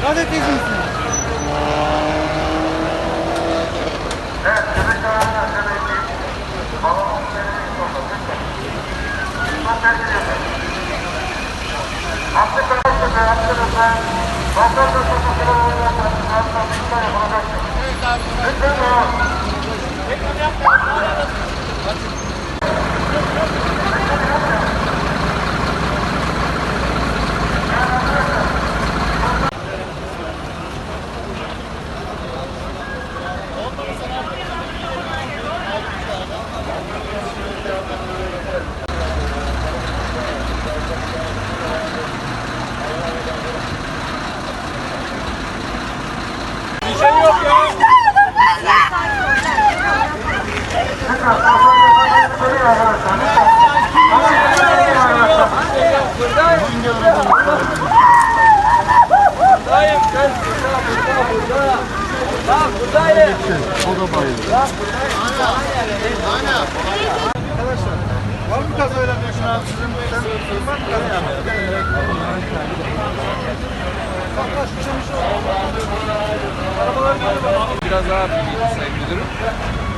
Gazeteci misin? Evet, köpek dağlarına demek ki balonun üzerine oldu. Çok tercih ediyorum. Afrika'da arkadaşlar, Balkan'da sokaklara oynayan arkadaşlar yapılacaktır. Lütfen devam. Reklam yapmayalım. Bir şey yok ya. Buradayım. Sen burada. Bak buradayım. O da bayıldı. Arkadaşlar var mı kazayla meşhur sizin sen var mı kazayla? Arabalar Biraz daha büyük sayın müdürüm.